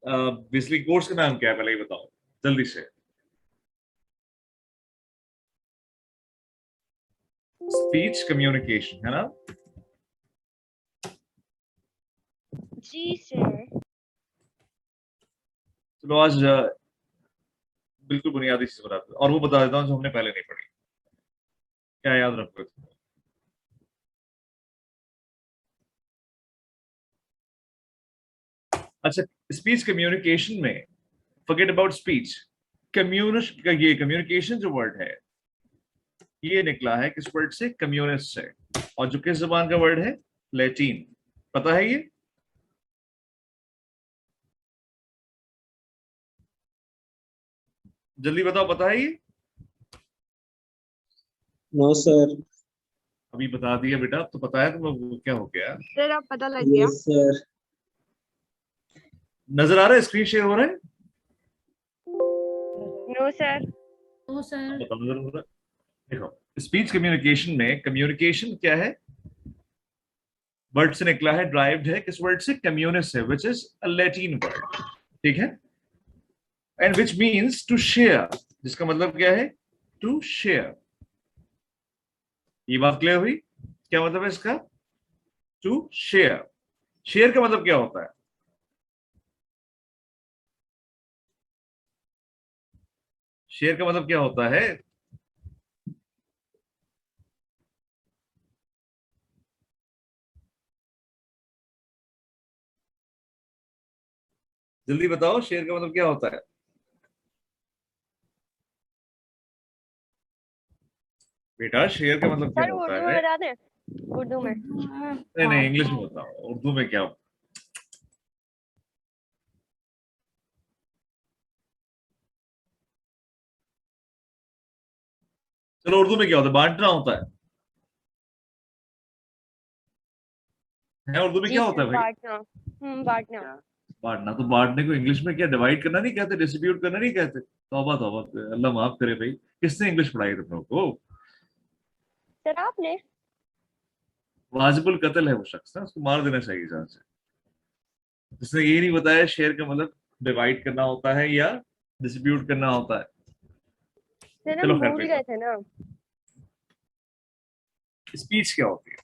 Basically course का नाम क्या है पहले ये बताओ जल्दी से। स्पीच कम्युनिकेशन है ना। जी सर। चलो आज बिल्कुल बुनियादी चीज बताते हैं और वो बता देता हूँ जो हमने पहले नहीं पढ़ी। क्या याद रखोगे तुम? अच्छा, स्पीच कम्युनिकेशन में फॉरगेट अबाउट स्पीच, ये कम्युनिकेशन जो वर्ड है ये निकला है किस वर्ड से? कम्युनिस्ट से। और जो किस जबान का वर्ड है? लैटिन। पता है ये? जल्दी बताओ, पता है ये? No sir. अभी बता दिया बेटा, अब तो पता है तुम लोग क्या हो गया। सर अब पता लग गया। Yes sir. नजर आ रहा है? स्क्रीन शेयर हो रहा है? No sir. Oh sir. बताओ नजर हो रहा है? देखो, स्पीच कम्युनिकेशन में कम्युनिकेशन क्या है? वर्ड से निकला है, ड्राइव्ड है किस वर्ड से? कम्युनिस्ट से, which is a Latin word. ठीक है। And which means to share, जिसका मतलब क्या है? To share. ये बात क्लियर हुई? क्या मतलब है इसका? To share. शेयर का मतलब क्या होता है? शेयर का मतलब क्या होता है? जल्दी बताओ, शेयर का मतलब क्या होता है? बेटा शेयर का मतलब क्या सर होता उर्दू में है? बता दें। उर्दू में। नहीं नहीं, इंग्लिश में बताओ, उर्दू में क्या? चलो उर्दू में क्या होता है? बांटना होता है उर्दू में जी क्या होता सर है भाई? बांटना। बांटना। बांटना। तो बांटने को इंग्लिश में क्या डिवाइड करना नहीं कहते? डिस्ट्रीब्यूट करना नहीं कहते? तौबा तौबा, अल्लाह माफ करे भाई। किसने इंग्लिश पढ़ाई तुम लोग को? सर आपने। वाजिबुल कत्ल है वो शख्स ना, उसको मार देना चाहिए जान से। जिसने ये नहीं बताया शेयर का मतलब डिवाइड करना होता है या डिस्ट्रीब्यूट करना होता है। सर चलो हम खैर भूल पे गए थे ना। स्पीच क्या होती है?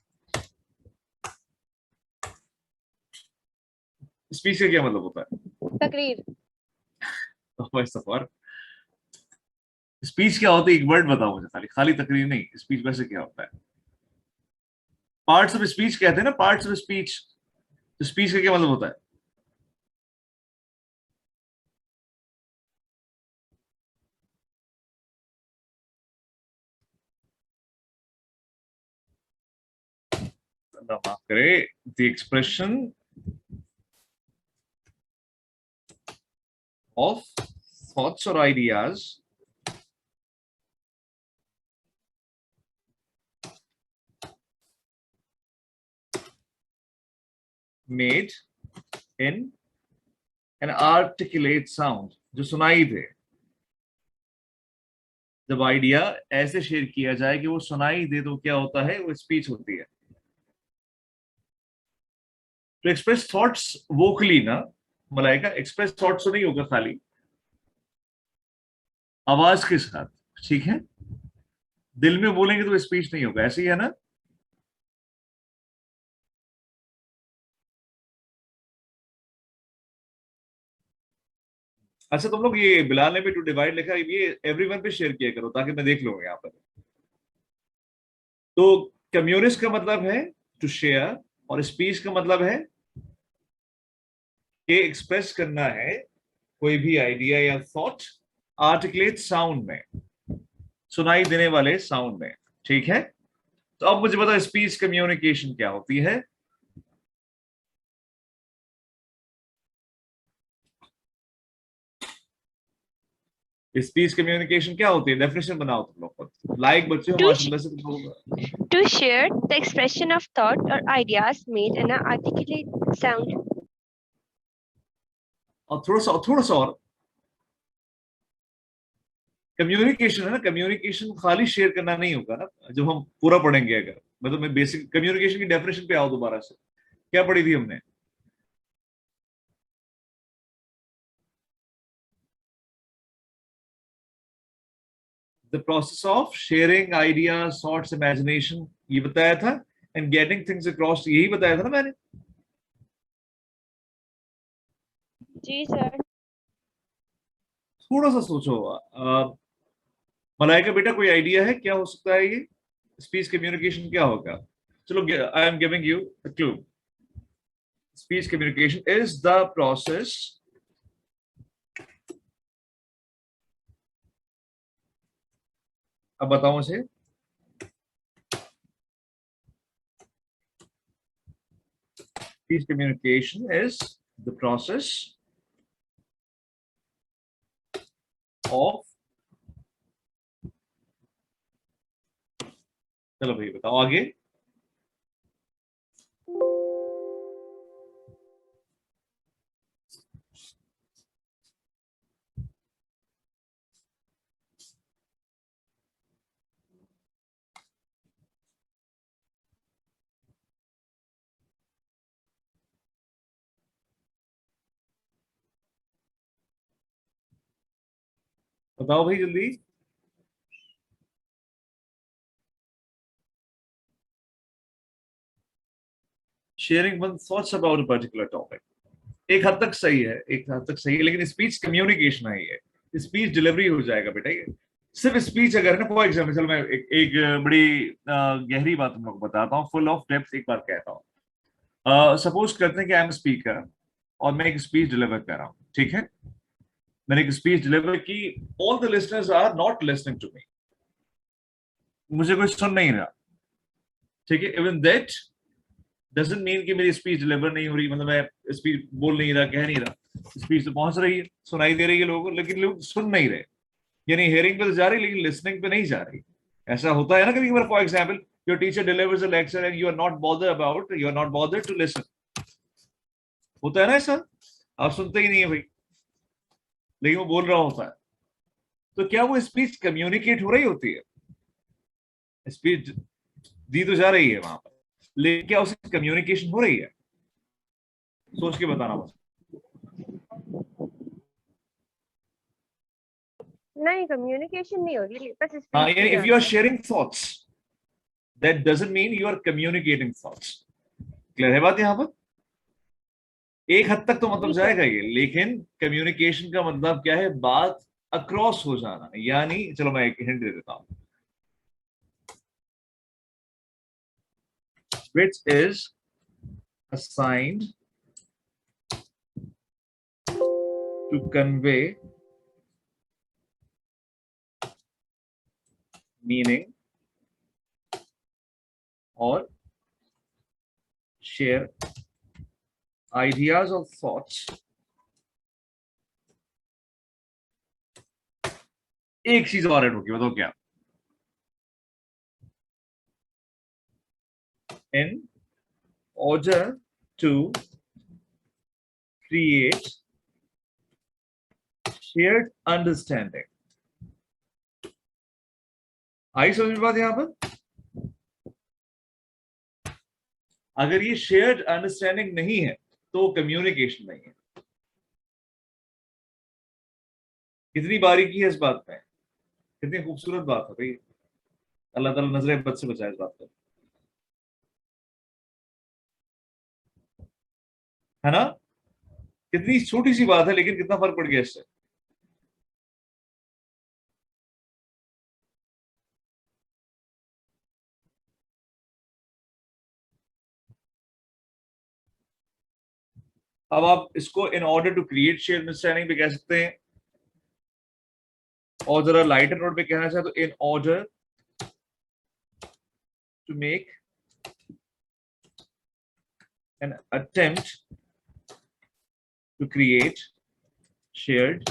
स्पीच का क्या मतलब होता है? तकरीर। सफर। स्पीच क्या होती है? एक वर्ड बताओ मुझे, खाली खाली तकरीर नहीं, स्पीच वैसे क्या होता है? पार्ट्स ऑफ स्पीच कहते हैं ना, पार्ट्स ऑफ स्पीच। तो स्पीच का क्या मतलब होता है? अल्लाह माफ करे। The expression of thoughts or ideas made in an articulate sound, जो सुनाई दे। जब आइडिया ऐसे शेयर किया जाए कि वो सुनाई दे तो क्या होता है? वो स्पीच होती है। तो एक्सप्रेस थॉट्स वोकली ना, मलाइका, एक्सप्रेस थॉट्स तो नहीं होगा खाली, आवाज के साथ। ठीक है। दिल में बोलेंगे तो स्पीच नहीं होगा, ऐसे ही है ना? अच्छा तुम लोग ये बिलाल ने भी टू डिवाइड लिखा है, ये एवरीवन पे शेयर किया करो ताकि मैं देख लूंगा यहाँ पर। तो कम्युनिस्ट का मतलब है टू शेयर, और स्पीच का मतलब है कि एक्सप्रेस करना है कोई भी आइडिया या थॉट आर्टिकुलेट साउंड में, सुनाई देने वाले साउंड में। ठीक है। तो अब मुझे बताओ स्पीच कम्युनिकेशन क्या होती है? स्पीच कम्युनिकेशन क्या होती है? डेफिनेशन बनाओ तुम लोग, लाइक बच्चे हो माशाल्लाह से तुम लोग। To share the expression of thought or ideas made in an articulate sound. और थोड़ा सा और कम्युनिकेशन है ना, कम्युनिकेशन खाली शेयर करना नहीं होगा ना, जब हम पूरा पढ़ेंगे। अगर मतलब मैं बेसिक कम्युनिकेशन की डेफिनेशन पे आओ दोबारा से, क्या पढ़ी थी हमने? The process of sharing ideas, thoughts, imagination, ये बताया था, एंड गेटिंग थिंग्स अक्रॉस, यही बताया था ना मैंने। जी सर। थोड़ा सा सोचो। मलाइका बेटा, कोई आइडिया है क्या हो सकता है ये स्पीच कम्युनिकेशन क्या होगा? चलो, I am giving you a clue. Speech communication is the process अब बताओ मुझे। Speech communication is the process of, चलो भाई बताओ आगे। बताओ भाई जल्दी। Sharing one thoughts about a particular topic, एक हद तक सही है, एक हद तक सही है, लेकिन स्पीच कम्युनिकेशन है ये, स्पीच डिलीवरी हो जाएगा बेटा ये। सिर्फ स्पीच अगर ना, फॉर एग्जाम्पल, चलो मैं एक बड़ी गहरी बात तुम लोग को बताता हूँ, फुल ऑफ डेप्थ एक बार कहता हूँ। सपोज करते हैं कि आई एम स्पीकर और मैं एक स्पीच डिलीवर कर रहा हूँ, ठीक है। मैंने एक स्पीच डिलीवर की, all the listeners are not listening to me, मुझे कोई सुन नहीं रहा, ठीक है। इवन दैट डजंट मीन कि मेरी स्पीच डिलीवर नहीं हो रही, मतलब मैं स्पीच बोल नहीं रहा, कह नहीं रहा, स्पीच तो पहुंच रही है, सुनाई दे रही है लोगों को, लेकिन लोग सुन नहीं रहे। यानी हेयरिंग पे तो जा रही, लेकिन लिसनिंग पे नहीं जा रही। ऐसा होता है ना कभी कभार, for example your teacher delivers a lecture and you are not bothered to listen, होता है ना ऐसा, आप सुनते ही नहीं है भाई, लेकिन वो बोल रहा होता है। तो क्या वो स्पीच कम्युनिकेट हो रही होती है? स्पीच दी तो जा रही है वहां पर, लेकिन क्या उसकी कम्युनिकेशन हो रही है? सोच के बताना बस। नहीं, कम्युनिकेशन नहीं हो रही, बस हाँ, स्पीच यानी की इफ जा यू आर रही है। Sharing thoughts, that doesn't mean you are communicating thoughts. Clear है बात यहां पर? एक हद तक तो मतलब जी सर। जाएगा ये, लेकिन कम्युनिकेशन का मतलब क्या है? बात अक्रॉस हो जाना, यानी चलो मैं एक हिंट दे देता हूं, which is assigned to convey meaning or share ideas or thoughts। एक चीज और ऐड होगी, बताओ क्या? in order to create shared understanding। आई समझ में बात यहां पर? अगर ये शेयर्ड अंडरस्टैंडिंग नहीं है तो कम्युनिकेशन नहीं है। कितनी बारीकी है इस बात में, कितनी खूबसूरत बात है भाई। अल्लाह ताला नजरे बद से बचाए इस बात को, है ना? कितनी छोटी सी बात है, लेकिन कितना फर्क पड़ गया इससे। अब आप इसको in order to create share understanding भी कह सकते हैं, और जरा लाइटर नोट पे कहना चाहे तो in order to make an attempt to create shared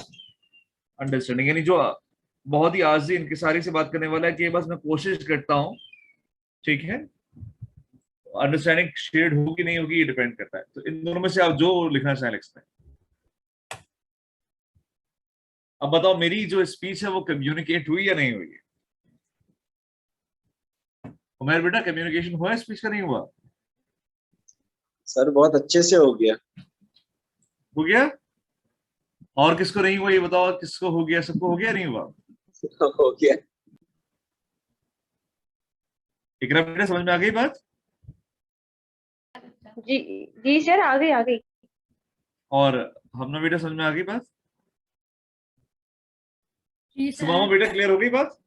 understanding, यानी जो बहुत ही आजी इनकिसारी से बात करने वाला है कि बस मैं कोशिश करता हूं, ठीक है। अंडरस्टैंडिंग शेयर्ड होगी नहीं होगी ये डिपेंड करता है, तो इन दोनों में से आप जो लिखना चाहें लिख सकते हैं। अब बताओ मेरी जो स्पीच है वो कम्युनिकेट हुई या नहीं हुई? उमेर बेटा, कम्युनिकेशन हुआ स्पीच का, नहीं हुआ? सर बहुत अच्छे से हो गया। हो गया? और किसको नहीं हुआ ये बताओ, किसको हो गया? सबको हो गया नहीं हुआ? हो गया। इकरा बेटा समझ में आ गई बात? जी जी सर, आ गई आ गई। और हमना बेटा समझ में आ गई बात? जी सुमामा सर। बेटा क्लियर हो गई बात?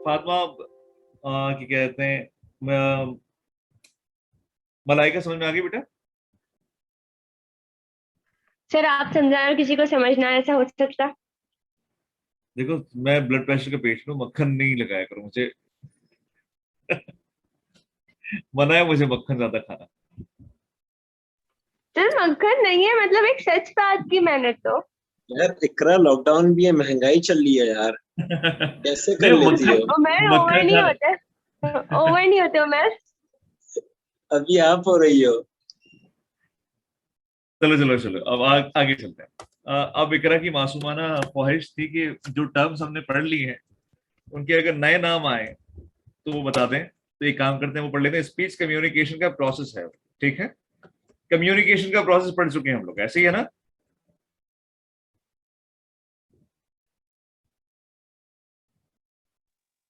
फातिमा क्या कहते हैं, मलाइका समझ में आ गई बेटा? सर आप समझाए और किसी को समझना, ऐसा हो सकता? देखो मैं ब्लड प्रेशर का पेशेंट हूँ, मक्खन नहीं लगाया करो मुझे। मना है मुझे मक्खन ज्यादा खाना। सर मक्खन नहीं है, मतलब एक सच बात की मैंने तो। यार इकरा, लॉकडाउन भी है, महंगाई चल रही है यार, कैसे कर नहीं लेती मक्खन, हो? उमर ओवर मक्खन नहीं खाना। होते, ओवर नहीं होते उमर। अभी आप हो रही हो। चलो चलो चलो, अब आगे चलते हैं। अब इकरा की मासूमाना ख्वाहिश थी कि जो टर्म्स हमने पढ़ ली हैं उनके अगर नए नाम आए तो वो बता दें। तो एक काम करते हैं, वो पढ़ लेते हैं। स्पीच कम्युनिकेशन का प्रोसेस है, ठीक है? कम्युनिकेशन का प्रोसेस पढ़ चुके हैं हम लोग, ऐसे ही है ना?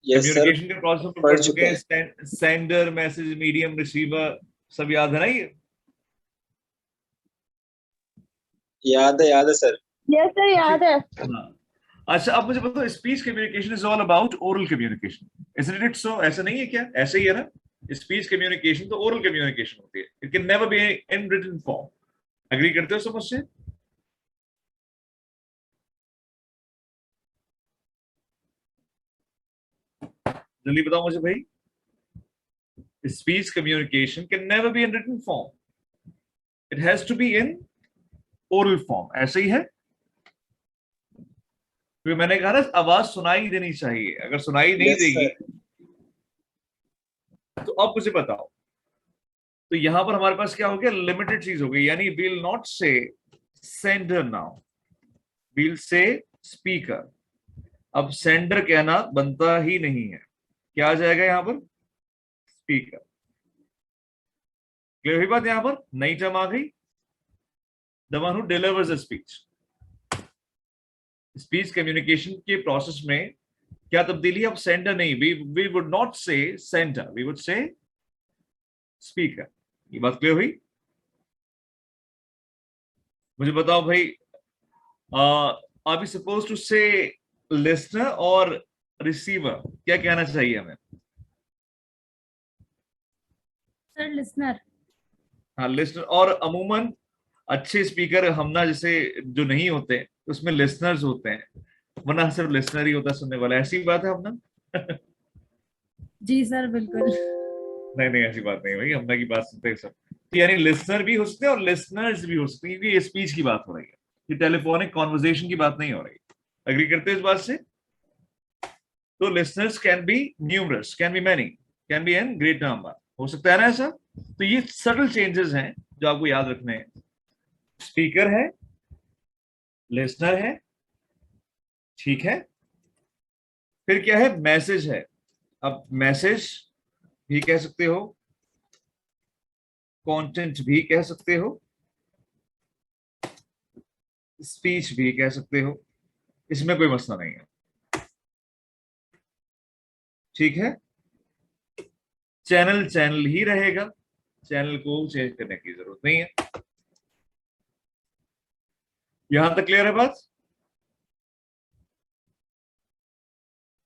यस सर, कम्युनिकेशन के प्रोसेस में पढ़ पढ़ चुके चुके हैं। हैं। सेंडर, मैसेज, मीडियम, रिसीवर, सब याद है ना ये? याद है सर। यस सर, याद है। हाँ। अच्छा अब मुझे बताओ, speech communication is all about oral communication, isn't it so? ऐसा नहीं है क्या? ऐसे ही है ना? स्पीच कम्युनिकेशन तो ओरल कम्युनिकेशन होती है, it can never be in written form. Agree करते हो सब मुझसे? जल्दी बताओ मुझे भाई। Speech communication can never be in written form, it has to be in oral form, ऐसे ही है? क्योंकि मैंने कहा ना, आवाज सुनाई देनी चाहिए, अगर सुनाई नहीं यस देगी सर। तो अब मुझे बताओ। तो यहां पर हमारे पास क्या हो गया? लिमिटेड चीज हो गई, यानी will not say sender now, will say speaker. अब सेंडर कहना बनता ही नहीं है, क्या आ जाएगा यहां पर? स्पीकर। क्लियर हुई बात? यहां पर नई टर्म आ गई, the one who delivers a speech. Speech communication के प्रोसेस में क्या तब्दीली? अब सेंडर नहीं, we would not say sender, we would say speaker. ये बात क्लियर हुई? मुझे बताओ भाई, are we suppose to say listener और रिसीवर, क्या कहना चाहिए हमें? Sir listener. हाँ लिसनर, और अमूमन अच्छे स्पीकर हमना जैसे जो नहीं होते उसमें लिसनर्स होते हैं, वरना सिर्फ लिसनर ही होता है सुनने वाला। ऐसी बात है हमना? जी सर बिल्कुल। नहीं नहीं, ऐसी बात नहीं भाई, हमना की बात सुनते हैं सब। तो यानी लिसनर भी हो सकते हैं और लिसनर्स भी हो सकते हैं, क्योंकि ये स्पीच की बात हो रही है, ये टेलीफोनिक कॉन्वर्जेशन की बात नहीं हो रही। अग्री करते हो इस बात से? तो listeners can be numerous, can be many, can be an great number, हो सकता है ना ऐसा? तो ये सटल चेंजेस हैं जो आपको याद रखने हैं। स्पीकर है, लिसनर है, ठीक है? फिर क्या है? मैसेज है। अब मैसेज भी कह सकते हो, कंटेंट भी कह सकते हो, स्पीच भी कह सकते हो, इसमें कोई मसला नहीं है, ठीक है? चैनल चैनल ही रहेगा, चैनल को चेंज करने की जरूरत नहीं है। यहां तक क्लियर है बात?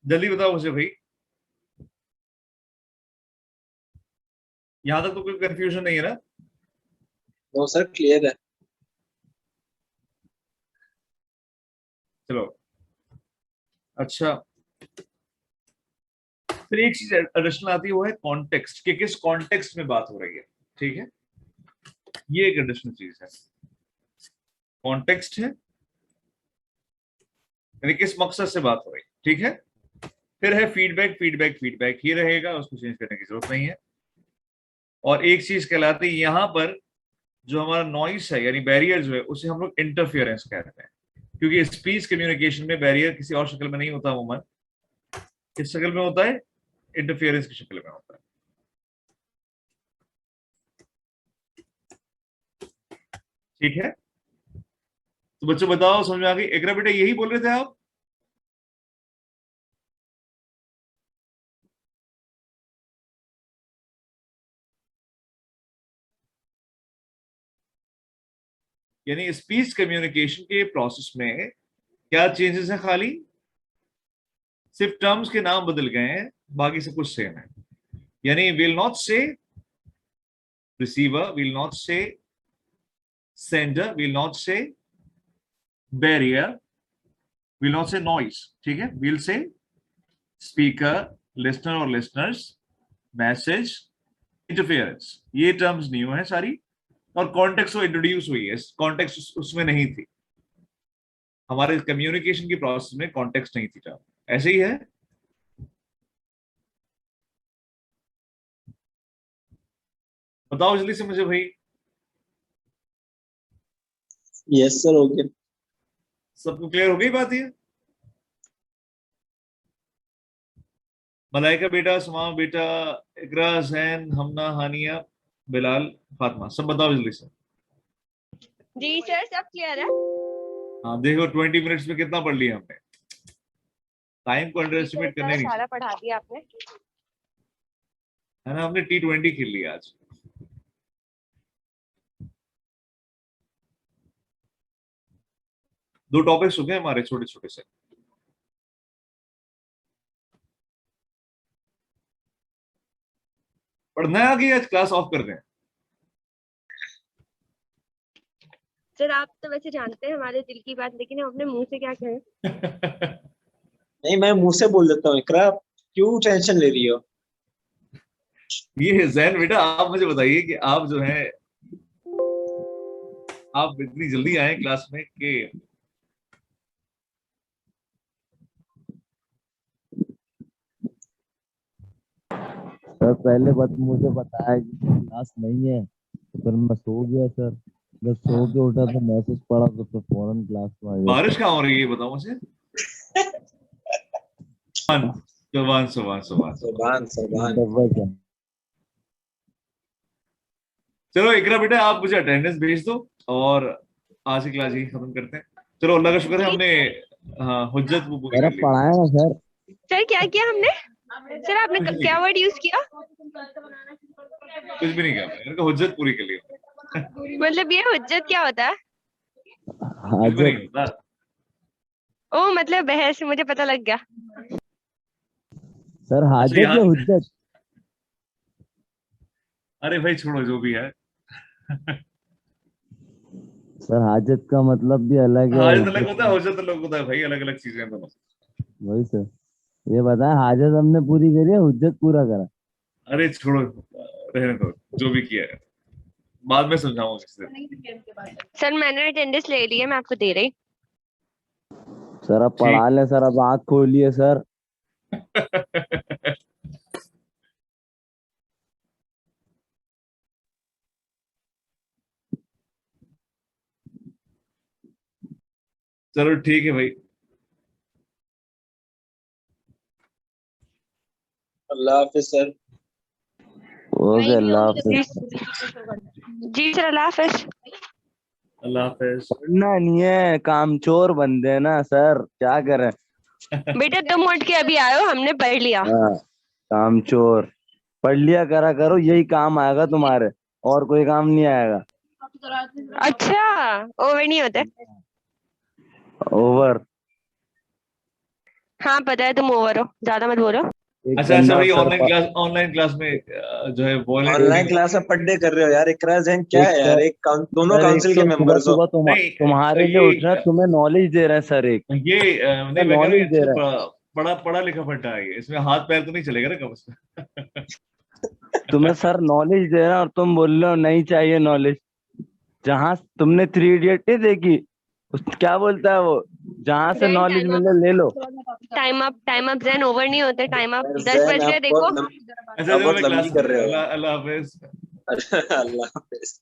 जल्दी बताओ मुझे भाई, यहां तक तो कोई कंफ्यूजन नहीं है ना? नो सर, क्लियर है। चलो अच्छा, फिर एक चीज एडिशनल आती है, वो है कॉन्टेक्स्ट, कि किस कॉन्टेक्स्ट में बात हो रही है, ठीक है? ये एक एडिशनल चीज है, कॉन्टेक्स्ट है, यानी किस मकसद से बात हो रही है, ठीक है? फिर है फीडबैक, फीडबैक फीडबैक ही रहेगा, उसको चेंज करने की जरूरत नहीं है। और एक चीज कहलाती है यहां पर, जो हमारा नॉइस है यानी बैरियर जो है, उसे हम लोग इंटरफियरेंस कहते हैं, क्योंकि स्पीच कम्युनिकेशन में बैरियर किसी और शक्ल में नहीं होता, अमूमन किस शक्ल में होता है? इंटरफियरेंस की शक्ल में होता है, ठीक है? तो बच्चों बताओ, समझ में आ गई? एकरा बेटा यही बोल रहे थे आप? यानी स्पीच कम्युनिकेशन के प्रोसेस में क्या चेंजेस हैं? खाली सिर्फ टर्म्स के नाम बदल गए हैं, बाकी सब कुछ सेम है। यानी विल नॉट से receiver, will not say sender, will not से बैरियर, विल नॉट से नॉइस, ठीक है? विल से स्पीकर, लिसनर और लिसनर्स, मैसेज, इंटरफेरेंस। ये टर्म्स न्यू है सारी, और कॉन्टेक्स्ट वो इंट्रोड्यूस हुई है, कॉन्टेक्स्ट उसमें नहीं थी। हमारे कम्युनिकेशन की प्रोसेस में कॉन्टेक्स्ट नहीं थी टर्म, ऐसे ही है। बताओ जल्दी से मुझे भाई। यस सर, हो गया। सबको क्लियर हो गई बात ये? मलाइका बेटा, सुमा बेटा, इकरा, जैन, हमना, हानिया, बिलाल, फातिमा, सब बताओ जल्दी से। जी सर, सब क्लियर है। हाँ देखो 20 मिनट्स में कितना पढ़ लिया हमने। टाइम को अंडर एस्टिमेट करना ही नहीं सारा पढ़ा दिया आपने। है ना, हमने T20 खेल लिया आज। दो टॉपिक्स हो गए हमारे छोटे छोटे से। पढ़ना है आगे, आज क्लास ऑफ कर दें? सर आप तो वैसे जानते हैं हमारे दिल की बात, लेकिन हम अपने मुंह से क्या कहें। नहीं, मैं मुंह से बोल देता हूँ। इकरा, क्यों टेंशन ले रही हो? ये जैन बेटा, आप मुझे बताइए कि आप जो है, आप इतनी जल्दी आए क्लास में कि सर पहले मुझे बताया कि क्लास नहीं है, तो फिर मैं सो गया सर। जब सो के उठा तो मैसेज पढ़ा तो फिर फौरन क्लास में आ गया। बारिश कहाँ हो रही है ये बताओ मुझे। सुभान सुभान सुभान। सुभान। चलो इकरा बेटा, आप मुझे अटेंडेंस भेज दो और आज की क्लास यही खत्म करते हैं। चलो अल्लाह का शुक्र है हमने हुज्जत वो पूरी कर ली। पढ़ाया ना सर? सर क्या किया हमने? सर आपने क्या वर्ड यूज किया? कुछ भी नहीं किया मैंने, हुज्जत पूरी कर ली। मतलब ये हुज्जत क्या होता है? कुछ भी नहीं होता। ओ मतलब बहस, मुझे पता लग गया। सर हाजत या हुज्जत? अरे भाई छोड़ो जो भी है। सर हाजत का मतलब भी अलग है। हाजत अलग होता है, हुज्जत अलग होता है भाई, अलग अलग चीजें हैं दोनों। वही सर, ये बताएं हाजत हमने पूरी करी है, हुज्जत पूरा करा? अरे छोड़ो, रहने दो जो भी किया है, बाद में समझाऊंगा किसी। सर मैंने अटेंडेंस ले ली है, मैं आपको दे रही। सर अब पढ़ा ले सर, अब आँख खोलिए सर। चलो ठीक है भाई, अल्लाह हाफिज सर। ओके, अल्लाह हाफिज। जी सर, अल्लाह हाफिज। अल्लाह हाफिज। पढ़ना नहीं है, कामचोर बंदे हैं ना सर, क्या करें। बेटा तुम उठ के अभी आए हो, हमने पढ़ लिया। हाँ, कामचोर। पढ़ लिया करा करो, यही काम आएगा तुम्हारे, और कोई काम नहीं आएगा। अच्छा, ओवर नहीं होते? ओवर? हाँ पता है तुम ओवर हो, ज्यादा मत बोलो। अच्छा अच्छा भाई, ऑनलाइन क्लास में जो है ऑनलाइन क्लास में पढ़ने कर रहे हो यार? इकरा जैन क्या है यार? दोनों काउंसिल के मेंबर्स हो। तुम्हारे लिए उठ रहे हैं, तुम्हें नॉलेज दे रहे हैं सर। एक ये नहीं, मैं नॉलेज दे कह रहा रहा हूँ पढ़ा पढ़ा लिखा फट्टा है ये, इसमें हाथ पैर तो नहीं चलेगा ना कम से कम। तुम्हें सर नॉलेज दे रहे हैं और तुम बोल रहे हो नहीं चाहिए नॉलेज। जहाँ तुमने 3 इडियट नहीं देखी, क्या बोलता है वो, जहाँ से नॉलेज मिले ले लो। टाइम अप जैन, ओवर नहीं होते। टाइम अप, 10 जैन, बज गए आप देखो। अच्छा बहुत लंबी कर रहे हो। अल्लाह हाफिज। अल्लाह हाफिज।